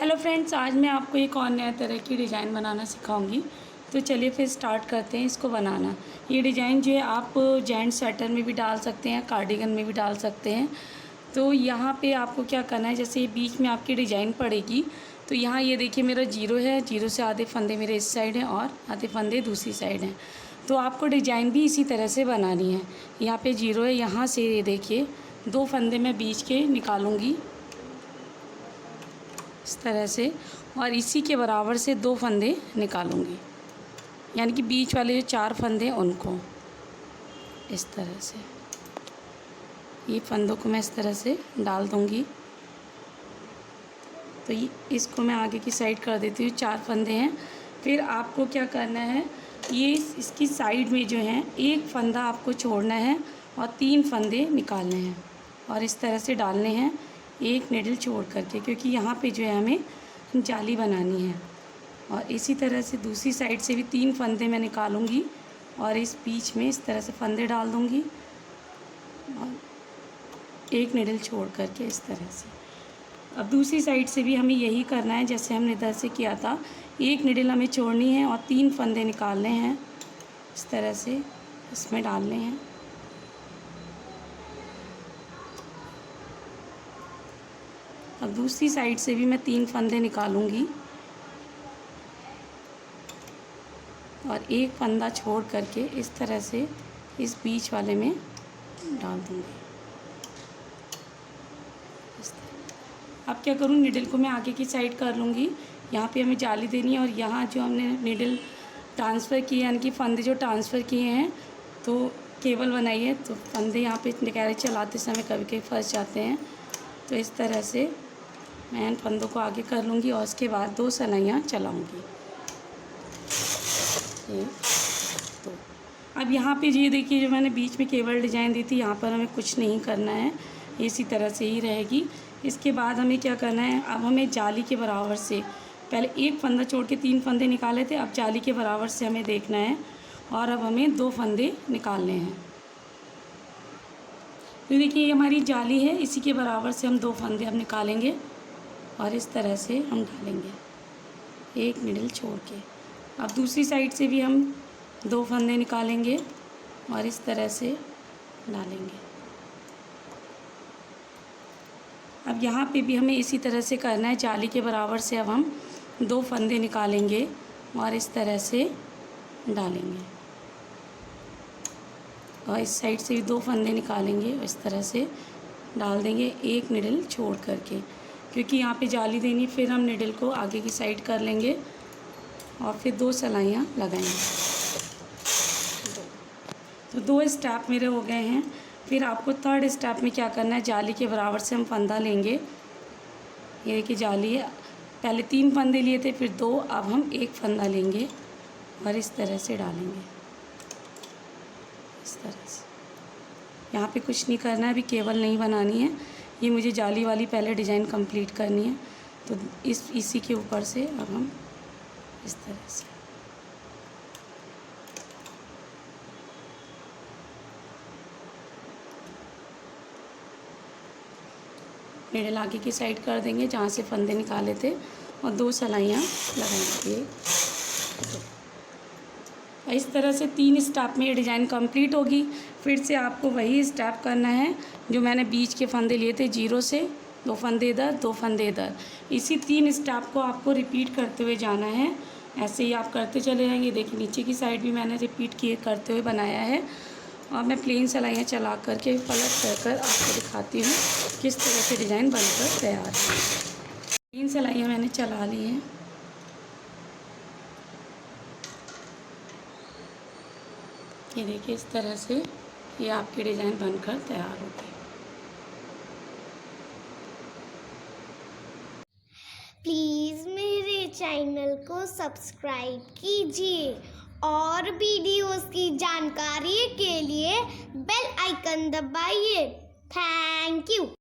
Hello friends, आज मैं आपको एक और नया तरह की डिज़ाइन बनाना सिखाऊंगी। तो चलिए फिर स्टार्ट करते हैं इसको बनाना। ये डिज़ाइन जो है आप जेंट्स स्वेटर में भी डाल सकते हैं, कार्डिगन में भी डाल सकते हैं। तो यहाँ पे आपको क्या करना है, जैसे ये बीच में आपकी डिज़ाइन पड़ेगी तो यहाँ ये देखिए मेरा जीरो है, जीरो से आधे फंदे मेरे इस साइड हैं और आधे फंदे दूसरी साइड हैं। तो आपको डिज़ाइन भी इसी तरह से बनानी है। यहाँ पे जीरो है, यहाँ से ये देखिए 2 फंदे मैं बीच के निकालूँगी इस तरह से, और इसी के बराबर से 2 फंदे निकालूंगी, यानी कि बीच वाले जो 4 फंदे उनको इस तरह से, ये फंदों को मैं इस तरह से डाल दूंगी। तो ये इसको मैं आगे की साइड कर देती हूँ। 4 फंदे हैं। फिर आपको क्या करना है, ये इसकी साइड में जो है एक फंदा आपको छोड़ना है और 3 फंदे निकालने हैं और इस तरह से डालने हैं, एक निडल छोड़ करके, क्योंकि यहाँ पे जो है हमें जाली बनानी है। और इसी तरह से दूसरी साइड से भी 3 फंदे मैं निकालूंगी और इस बीच में इस तरह से फंदे डाल दूंगी और एक निडल छोड़ करके इस तरह से। अब दूसरी साइड से भी हमें यही करना है जैसे हमने इधर से किया था। एक निडल हमें छोड़नी है और 3 फंदे निकालने हैं, इस तरह से इसमें डालने हैं। अब दूसरी साइड से भी मैं 3 फंदे निकालूंगी और एक फंदा छोड़ करके इस तरह से इस बीच वाले में डाल दूंगी इस तरह। अब क्या करूँ, निडल को मैं आगे की साइड कर लूँगी। यहाँ पे हमें जाली देनी है और यहाँ जो हमने निडल ट्रांसफ़र किए, यानी कि फंदे जो ट्रांसफ़र किए हैं, तो केबल बनाई है, तो फंदे यहाँ पे कैरेज चलाते समय कभी कभी फंस जाते हैं। तो इस तरह से मैं इन फंदों को आगे कर लूँगी और उसके बाद 2 सलाइयाँ चलाऊँगी। तो अब यहाँ पे ये देखिए, जो मैंने बीच में केबल डिज़ाइन दी थी, यहाँ पर हमें कुछ नहीं करना है, इसी तरह से ही रहेगी। इसके बाद हमें क्या करना है, अब हमें जाली के बराबर से, पहले एक फंदा छोड़ के 3 फंदे निकाले थे, अब जाली के बराबर से हमें देखना है और अब हमें 2 फंदे निकालने हैं। तो देखिए ये हमारी जाली है, इसी के बराबर से हम 2 फंदे अब निकालेंगे और इस तरह से हम डालेंगे एक निडल छोड़ के। अब दूसरी साइड से भी हम 2 फंदे निकालेंगे और इस तरह से डालेंगे। अब यहाँ पे भी हमें इसी तरह से करना है, जाली के बराबर से अब हम 2 फंदे निकालेंगे और इस तरह से डालेंगे और इस साइड से भी 2 फंदे निकालेंगे और इस तरह से डाल देंगे एक निडल छोड़ करके, क्योंकि यहाँ पे जाली देनी। फिर हम निडल को आगे की साइड कर लेंगे और फिर 2 सलाइयाँ लगाएंगे। तो 2 स्टेप मेरे हो गए हैं। फिर आपको 3rd स्टेप में क्या करना है, जाली के बराबर से हम फंदा लेंगे। ये देखिए जाली है, पहले 3 फंदे लिए थे, फिर 2, अब हम 1 फंदा लेंगे और इस तरह से डालेंगे इस तरह से। यहाँ पे कुछ नहीं करना है, अभी केबल नहीं बनानी है, ये मुझे जाली वाली पहले डिज़ाइन कंप्लीट करनी है। तो इसी के ऊपर से अब हम इस तरह से निडल आगे की साइड कर देंगे जहाँ से फंदे निकाले थे और 2 सलाइयाँ लगाएंगे। इस तरह से 3 स्टेप में ये डिज़ाइन कंप्लीट होगी। फिर से आपको वही स्टेप करना है जो मैंने बीच के फंदे लिए थे, जीरो से 2 फंदे इधर, 2 फंदे इधर। इसी 3 स्टेप को आपको रिपीट करते हुए जाना है, ऐसे ही आप करते चले जाएंगे। देखिए नीचे की साइड भी मैंने रिपीट किए करते हुए बनाया है और मैं प्लेन सलाइयाँ चला करके पलट कर आपको दिखाती हूँ किस तरह से डिज़ाइन बनकर तैयार है। 3 सलाइयाँ मैंने चला ली हैं। ये देखिए इस तरह से ये आपकी डिज़ाइन बनकर तैयार होगी। प्लीज़ मेरे चैनल को सब्सक्राइब कीजिए और वीडियोस की जानकारी के लिए बेल आइकन दबाइए। Thank you.